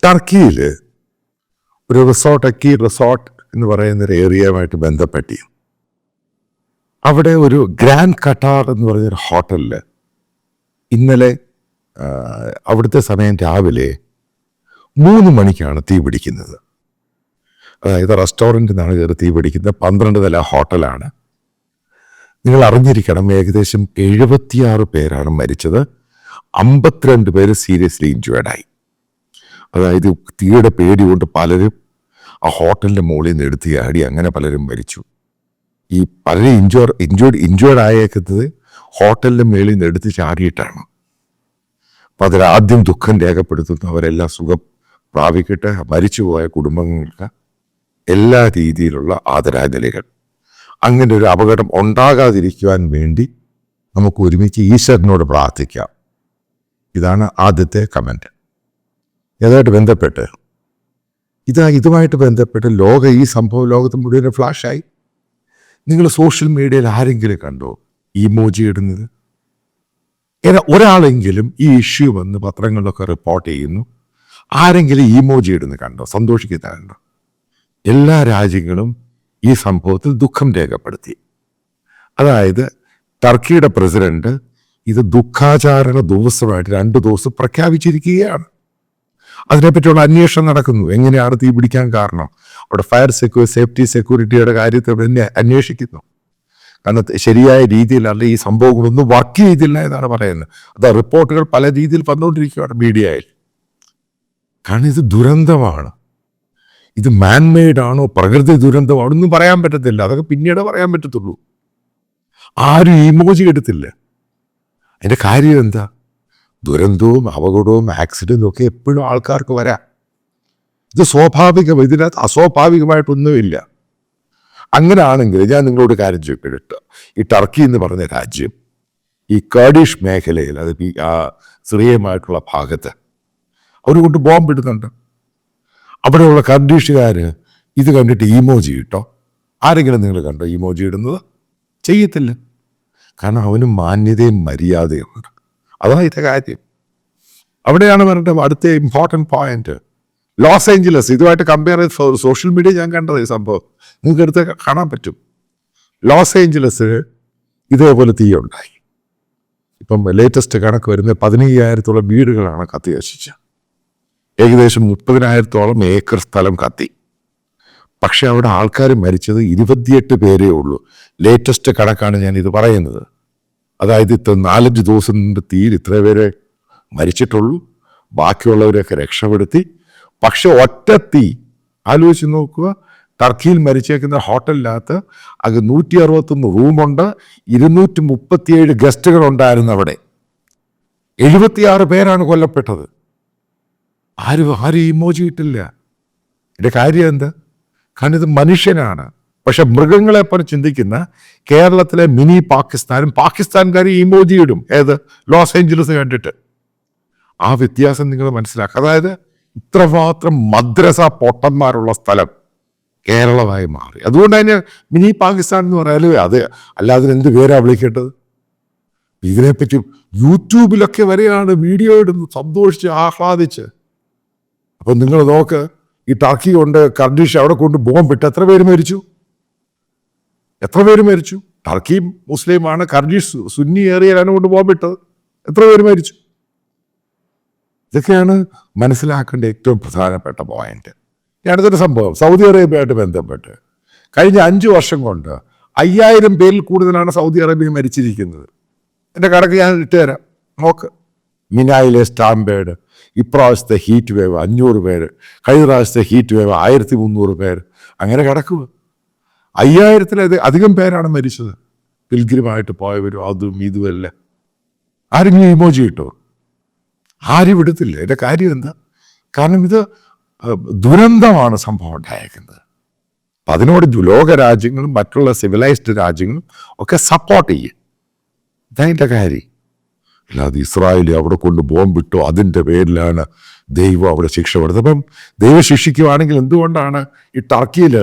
ടർക്കിയിൽ ഒരു റിസോർട്ട് എന്ന് പറയുന്ന ഒരു ഏരിയയുമായിട്ട് ബന്ധപ്പെട്ടി അവിടെ ഒരു ഗ്രാൻഡ് കട്ടാർ എന്ന് പറയുന്നൊരു ഹോട്ടലിൽ ഇന്നലെ അവിടുത്തെ സമയം രാവിലെ 3 മണിക്കാണ് തീ പിടിക്കുന്നത്. അതായത് റെസ്റ്റോറൻറ്റിൽ നിന്നാണ് കയറി തീ പിടിക്കുന്നത്. 12 നില ഹോട്ടലാണ്. നിങ്ങൾ അറിഞ്ഞിരിക്കണം, ഏകദേശം 76 പേരാണ് മരിച്ചത്. 52 പേര് സീരിയസ്ലി ഇഞ്ചുവേർഡായി. അതായത് തീയുടെ പേടി കൊണ്ട് പലരും ആ ഹോട്ടലിൻ്റെ മുകളിൽ നിന്ന് എടുത്ത് ചാടി, അങ്ങനെ പലരും മരിച്ചു. ഈ പലരും ഇഞ്ചുവേർഡ് ആയേക്കുന്നത് ഹോട്ടലിൻ്റെ മുകളിൽ നിന്ന് എടുത്ത് ചാടിയിട്ടാണ്. അപ്പം അതിലാദ്യം ദുഃഖം രേഖപ്പെടുത്തുന്നവരെല്ലാം സുഖം പ്രാപിക്കട്ടെ. മരിച്ചുപോയ കുടുംബങ്ങൾക്ക് എല്ലാ രീതിയിലുള്ള ആദരാഞ്ജലികൾ. അങ്ങനെ ഒരു അപകടം ഉണ്ടാകാതിരിക്കുവാൻ വേണ്ടി നമുക്ക് ഒരുമിച്ച് ഈശ്വരനോട് പ്രാർത്ഥിക്കാം. ഇതാണ് ആദ്യത്തെ കമൻറ്റ്. ഇതുമായിട്ട് ബന്ധപ്പെട്ട് ഇതുമായിട്ട് ബന്ധപ്പെട്ട് ഈ സംഭവം ലോകത്ത് മുഴുവൻ ഫ്ലാഷായി. നിങ്ങൾ സോഷ്യൽ മീഡിയയിൽ ആരെങ്കിലും കണ്ടോ ഇമോജി ഇടുന്നത്? ഒരാളെങ്കിലും ഈ ഇഷ്യൂ വന്ന് പത്രങ്ങളിലൊക്കെ റിപ്പോർട്ട് ചെയ്യുന്നു. ആരെങ്കിലും ഇമോജി ഇടുന്നത് കണ്ടോ? സന്തോഷിക്കുന്നുണ്ടോ? എല്ലാ രാജ്യങ്ങളും ഈ സംഭവത്തിൽ ദുഃഖം രേഖപ്പെടുത്തി. അതായത് ടർക്കിയുടെ പ്രസിഡന്റ് ഇത് ദുഃഖാചാരണ ദിവസമായിട്ട് 2 ദിവസം പ്രഖ്യാപിച്ചിരിക്കുകയാണ്. അതിനെപ്പറ്റിയുള്ള അന്വേഷണം നടക്കുന്നു. എങ്ങനെയാണ് തീ പിടിക്കാൻ കാരണം? അവിടെ ഫയർ സേഫ്റ്റി സെക്യൂരിറ്റിയുടെ കാര്യത്തിൽ തന്നെ അന്വേഷിക്കുന്നു. കാരണം ശരിയായ രീതിയിലല്ല ഈ സംഭവങ്ങളൊന്നും വർക്ക് ചെയ്തില്ല എന്നാണ് പറയുന്നത്. അത് റിപ്പോർട്ടുകൾ പല രീതിയിൽ വന്നുകൊണ്ടിരിക്കുകയാണ് മീഡിയയിൽ. കാരണം ഇത് ദുരന്തമാണ്. ഇത് മാൻമെയ്ഡ് ആണോ, പ്രകൃതി ദുരന്തമാണോ ഒന്നും പറയാൻ പറ്റത്തില്ല. അതൊക്കെ പിന്നീട് പറയാൻ പറ്റത്തുള്ളൂ. ആരും ഇമോജി എടുത്തില്ല. അതിൻ്റെ കാര്യം എന്താ? ദുരന്തവും അപകടവും ആക്സിഡൻറ്റും ഒക്കെ എപ്പോഴും ആൾക്കാർക്ക് വരാം. ഇത് സ്വാഭാവികം. ഇതിനകത്ത് അസ്വാഭാവികമായിട്ടൊന്നുമില്ല. അങ്ങനെ ആണെങ്കിൽ ഞാൻ നിങ്ങളോട് കാര്യം ചോദിക്കട്ടെ. ഈ ടർക്കി എന്ന് പറഞ്ഞ രാജ്യം ഈ കർഡിഷ് മേഖലയിൽ, അത് സിറിയയുമായിട്ടുള്ള ഭാഗത്ത് അവർ കൊണ്ട് ബോംബിടുന്നുണ്ട്. അവിടെയുള്ള കർഡിഷുകാർ ഇത് കണ്ടിട്ട് ഇമോജി ഇട്ടോ? ആരെങ്കിലും നിങ്ങൾ കണ്ടോ ഇമോജി ഇടുന്നത്? ചെയ്യത്തില്ല. കാരണം അവന് മാന്യതയും മര്യാദയും ഉണ്ട്. അതാണ് ഇതിൻ്റെ കാര്യം. അവിടെയാണ് പറഞ്ഞിട്ട് അടുത്ത ഇമ്പോർട്ടൻറ്റ് പോയിന്റ്. ലോസ് ഏഞ്ചലസ് ഇതുമായിട്ട് കമ്പയർ ചെയ്ത് സോഷ്യൽ മീഡിയ ഞാൻ കണ്ടത് ഈ സംഭവം നിങ്ങൾക്ക് എടുത്ത് കാണാൻ പറ്റും. ലോസ് ഏഞ്ചലസ് ഇതേപോലെ തീയുണ്ടായി. ഇപ്പം ലേറ്റസ്റ്റ് കണക്ക് വരുന്നത് 15,000-ഓളം വീടുകളാണ് കത്തി നശിച്ചത്. ഏകദേശം 30,000-ഓളം ഏക്കർ സ്ഥലം കത്തി. പക്ഷെ അവിടെ ആൾക്കാർ മരിച്ചത് 28 പേരേ ഉള്ളൂ. ലേറ്റസ്റ്റ് കണക്കാണ് ഞാൻ ഇത് പറയുന്നത്. അതായത് 4-5 ദിവസം കൊണ്ട് തീയിൽ ഇത്ര പേരെ മരിച്ചിട്ടുള്ളൂ. ബാക്കിയുള്ളവരെയൊക്കെ രക്ഷപ്പെടുത്തി. പക്ഷെ ഒറ്റ തീ ആലോചിച്ച് നോക്കുക. ടർക്കിയിൽ മരിച്ചേക്കുന്ന ഹോട്ടലിനകത്ത് അത് 161 റൂമുണ്ട്. 237 ഗസ്റ്റുകൾ ഉണ്ടായിരുന്നു അവിടെ. 76 പേരാണ് കൊല്ലപ്പെട്ടത്. ആരും ഇമോജി ഇട്ടില്ല. ഇതിൻ്റെ കാര്യം എന്താ? കാരണം ഇത് മനുഷ്യനാണ്. പക്ഷെ മൃഗങ്ങളെപ്പോലെ ചിന്തിക്കുന്ന കേരളത്തിലെ മിനി പാകിസ്ഥാൻകാരും ഇമോജി ഇടും. ഏത്? ലോസ് ഏഞ്ചലസ് കണ്ടിട്ട്. ആ വ്യത്യാസം നിങ്ങൾ മനസ്സിലാക്കുക. അതായത് ഇത്രമാത്രം മദ്രസ പൊട്ടന്മാരുള്ള സ്ഥലം കേരളമായി മാറി. അതുകൊണ്ട് അതിന് മിനി പാകിസ്ഥാൻ എന്ന് പറയാലും അത് അല്ലാതെ എന്ത് പേരാ വിളിക്കേണ്ടത്? ഇതിനെപ്പറ്റി യൂട്യൂബിലൊക്കെ വരെയാണ് വീഡിയോ ഇടുന്നു, സന്തോഷിച്ച് ആഹ്ലാദിച്ച്. അപ്പം നിങ്ങൾ നോക്ക്, ഈ ടർക്കി കൊണ്ട് കർഡിഷ് അവിടെ കൊണ്ട് ബോംബിട്ട് എത്ര പേര് മരിച്ചു? ടർക്കി മുസ്ലിമാണ്, കർഡിഷ് സുന്നി ഏറിയയിലാണ് കൊണ്ട് ബോംബിട്ടത്. എത്ര പേര് മരിച്ചു? ഇതൊക്കെയാണ് മനസ്സിലാക്കേണ്ട ഏറ്റവും പ്രധാനപ്പെട്ട പോയിന്റ്. അടുത്തൊരു സംഭവം സൗദി അറേബ്യയായിട്ട് ബന്ധപ്പെട്ട് കഴിഞ്ഞ 5 വർഷം കൊണ്ട് 5000 പേരിൽ കൂടുതലാണ് സൗദി അറേബ്യ മരിച്ചിരിക്കുന്നത്. എൻ്റെ കണക്ക് ഞാൻ ഇട്ടുതരാം, നോക്ക്. മിനായിലെ സ്റ്റാമ്പേഡ്, ഇപ്രാവശ്യത്തെ ഹീറ്റ് വേവ് 500 പേര്, കഴിഞ്ഞ പ്രാവശ്യത്തെ ഹീറ്റ് വേവ് 1300 പേര്, അങ്ങനെ കിടക്കുക. 5000-ൽ-അധികം പേരാണ് മരിച്ചത്. പിൽഗ്രിമായിട്ട് പോയവരും അതും ഇതുമല്ല. ആരെങ്കിലും ഇമോജി ഇട്ടോ? ആരും വിടത്തില്ല. ഇതിൻ്റെ കാര്യം എന്താ? കാരണം ഇത് ദുരന്തമാണ് സംഭവം ഉണ്ടായേക്കുന്നത്. അപ്പം അതിനോട് ലോകരാജ്യങ്ങളും മറ്റുള്ള സിവിലൈസ്ഡ് രാജ്യങ്ങളും ഒക്കെ സപ്പോർട്ട് ചെയ്യും. ഇതതിൻ്റെ കാര്യം. അല്ലാതെ ഇസ്രായേൽ അവിടെ കൊണ്ട് ബോംബിട്ടോ അതിൻ്റെ പേരിലാണ് ദൈവം അവിടെ ശിക്ഷ കൊടുത്തത്. അപ്പം ദൈവം ശിക്ഷിക്കുവാണെങ്കിൽ എന്തുകൊണ്ടാണ് ഈ ടർക്കിയിൽ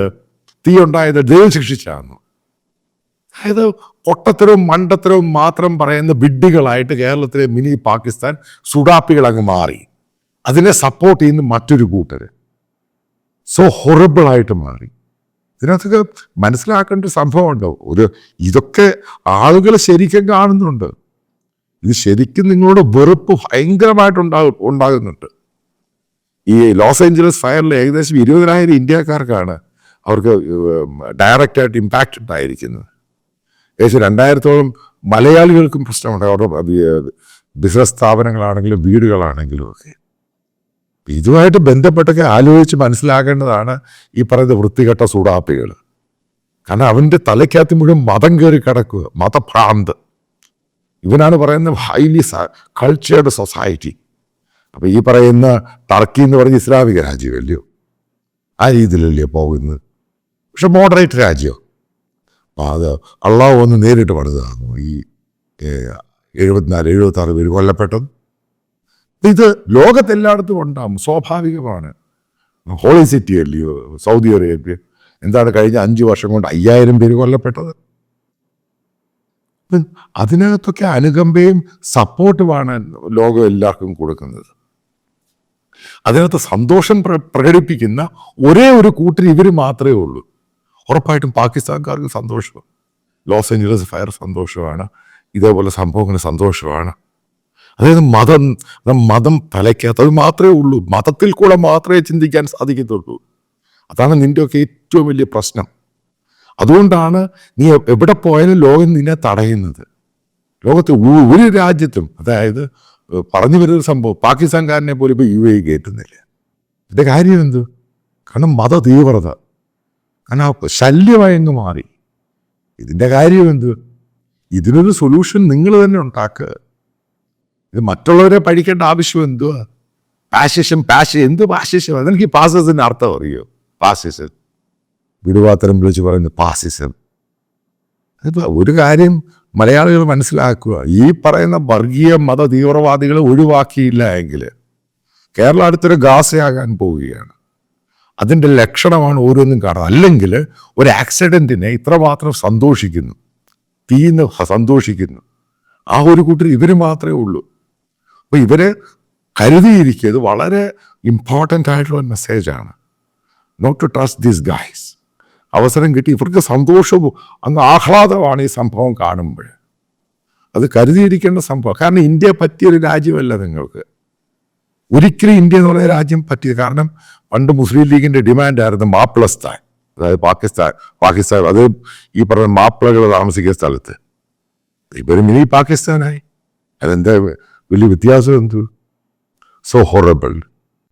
തീ ഉണ്ടായത്? ദൈവം ശിക്ഷിച്ചാന്നു. അതായത് പൊട്ടത്തരവും മണ്ടത്തരവും മാത്രം പറയുന്ന വിഡ്ഢികളായിട്ട് കേരളത്തിലെ മിനി പാകിസ്ഥാൻ സുഡാപ്പികൾ അങ്ങ് മാറി. അതിനെ സപ്പോർട്ട് ചെയ്യുന്ന മറ്റൊരു കൂട്ടർ. സോ ഹൊറബിളായിട്ട് മാറി. ഇതിനകത്തൊക്കെ മനസ്സിലാക്കേണ്ട ഒരു സംഭവമുണ്ടോ? ഇതൊക്കെ ആളുകൾ ശരിക്കും കാണുന്നുണ്ട്. ഇത് ശരിക്കും നിങ്ങളുടെ വെറുപ്പ് ഭയങ്കരമായിട്ട് ഉണ്ടാകുന്നുണ്ട്. ഈ ലോസ് ഏഞ്ചലസ് ഫയറിൽ ഏകദേശം 20,000 ഇന്ത്യക്കാർക്കാണ് അവർക്ക് ഡയറക്റ്റായിട്ട് ഇമ്പാക്റ്റ് ഉണ്ടായിരിക്കുന്നത്. ഏകദേശം 2,000-ഓളം മലയാളികൾക്കും പ്രശ്നമുണ്ട്, അവരുടെ ബിസിനസ് സ്ഥാപനങ്ങളാണെങ്കിലും വീടുകളാണെങ്കിലും ഒക്കെ. ഇതുമായിട്ട് ബന്ധപ്പെട്ടൊക്കെ ആലോചിച്ച് മനസ്സിലാക്കേണ്ടതാണ് ഈ പറയുന്ന വൃത്തികെട്ട സൂടാപ്പികൾ. കാരണം അവൻ്റെ തലയ്ക്കകത്ത് മുഴുവൻ മതം കയറി കിടക്കുക, മതഭ്രാന്ത്. ഇവനാണ് പറയുന്നത് ഹൈലി കൾച്ചേർഡ് സൊസൈറ്റി. അപ്പം ഈ പറയുന്ന ടർക്കി എന്ന് പറഞ്ഞ ഇസ്ലാമിക രാജ്യമല്ലയോ, ആ രീതിയിലല്ലയോ പോകുന്നത്. പക്ഷെ മോഡറേറ്റ് രാജ്യം. അപ്പം അത് അള്ളാഹു ഒന്ന് നേരിട്ട് പണിതാണ് ഈ 74-76 പേര് കൊല്ലപ്പെട്ടത്. ഇത് ലോകത്തെല്ലായിടത്തും ഉണ്ടാകും, സ്വാഭാവികമാണ്. ഹോളി സിറ്റി അല്ലയോ സൗദി അറേബ്യ, എന്താണ് കഴിഞ്ഞ 5 വർഷം കൊണ്ട് 5,000 പേര് കൊല്ലപ്പെട്ടത്. അതിനകത്തൊക്കെ അനുകമ്പയും സപ്പോർട്ടുമാണ് ലോകം എല്ലാവർക്കും കൊടുക്കുന്നത്. അതിനകത്ത് സന്തോഷം പ്രകടിപ്പിക്കുന്ന ഒരേ ഒരു കൂട്ടർ ഇവർ മാത്രമേ ഉള്ളൂ. ഉറപ്പായിട്ടും പാകിസ്ഥാൻകാർക്ക് സന്തോഷം, ലോസ് ഏഞ്ചലസ് ഫയർ സന്തോഷമാണ്, ഇതേപോലെ സംഭവങ്ങൾ സന്തോഷമാണ്. അതായത് മതം തലയ്ക്കകത്ത് അത് മാത്രമേ ഉള്ളൂ. മതത്തിൽ കൂടെ മാത്രമേ ചിന്തിക്കാൻ സാധിക്കത്തുള്ളൂ. അതാണ് നിൻ്റെയൊക്കെ ഏറ്റവും വലിയ പ്രശ്നം. അതുകൊണ്ടാണ് നീ എവിടെ പോയാലും ലോകം നിന്നെ തടയുന്നത്. ലോകത്തെ ഒരു രാജ്യത്തും, അതായത് പറഞ്ഞു വരുന്ന സംഭവം, പാകിസ്ഥാൻകാരനെ പോലും ഇപ്പോൾ UAE കയറ്റുന്നില്ല. ഇതിൻ്റെ കാര്യം എന്ത്? കാരണം മത തീവ്രത, കാരണം ശല്യമായെന്ന് മാറി. ഇതിൻ്റെ കാര്യം എന്ത്? ഇതിനൊരു സൊല്യൂഷൻ നിങ്ങൾ തന്നെ ഉണ്ടാക്കുക. ഇത് മറ്റുള്ളവരെ പഠിക്കേണ്ട ആവശ്യം എന്തുവാ? പാസിസം എന്ത് പാസിസം? അതെനിക്ക് പാസിസത്തിൻ്റെ അർത്ഥം അറിയോ? പാസിസം വിടുവാത്തരം വിളിച്ച് പറയുന്നത് പാസിസം. അതിപ്പോൾ ഒരു കാര്യം മലയാളികൾ മനസ്സിലാക്കുക, ഈ പറയുന്ന വർഗീയ മത തീവ്രവാദികളെ ഒഴിവാക്കിയില്ല എങ്കിൽ കേരളം അടുത്തൊരു ഗാസയാകാൻ പോവുകയാണ്. അതിൻ്റെ ലക്ഷണമാണ് ഓരോന്നും കാണുന്നത്. അല്ലെങ്കിൽ ഒരു ആക്സിഡൻറ്റിനെ ഇത്രമാത്രം സന്തോഷിക്കുന്നു, തീന്ന് സന്തോഷിക്കുന്നു, ആ ഒരു കൂട്ടർ ഇവർ മാത്രമേ ഉള്ളൂ. അപ്പോൾ ഇവരെ കരുതിയിരിക്കുന്നത് വളരെ ഇമ്പോർട്ടൻ്റ് ആയിട്ടുള്ള മെസ്സേജാണ്. Not to trust these guys. അവസരം കിട്ടി, ഇവർക്ക് സന്തോഷവും അങ്ങ് ആഹ്ലാദമാണ് ഈ സംഭവം കാണുമ്പോൾ. അത് കരുതിയിരിക്കേണ്ട സംഭവം. കാരണം ഇന്ത്യ പറ്റിയൊരു രാജ്യമല്ല നിങ്ങൾക്ക്. ഒരിക്കലും ഇന്ത്യ എന്ന് പറയുന്ന രാജ്യം പറ്റിയത്. കാരണം പണ്ട് മുസ്ലിം ലീഗിൻ്റെ ഡിമാൻഡായിരുന്നു മാപ്പിളസ്ഥാൻ, അതായത് പാകിസ്ഥാൻ അത് ഈ പറഞ്ഞ മാപ്പിളകൾ താമസിക്കുന്ന സ്ഥലത്ത്. ഇവർ മിനി പാകിസ്ഥാനായി. അതെന്താ വലിയ വ്യത്യാസം എന്തു? So horrible.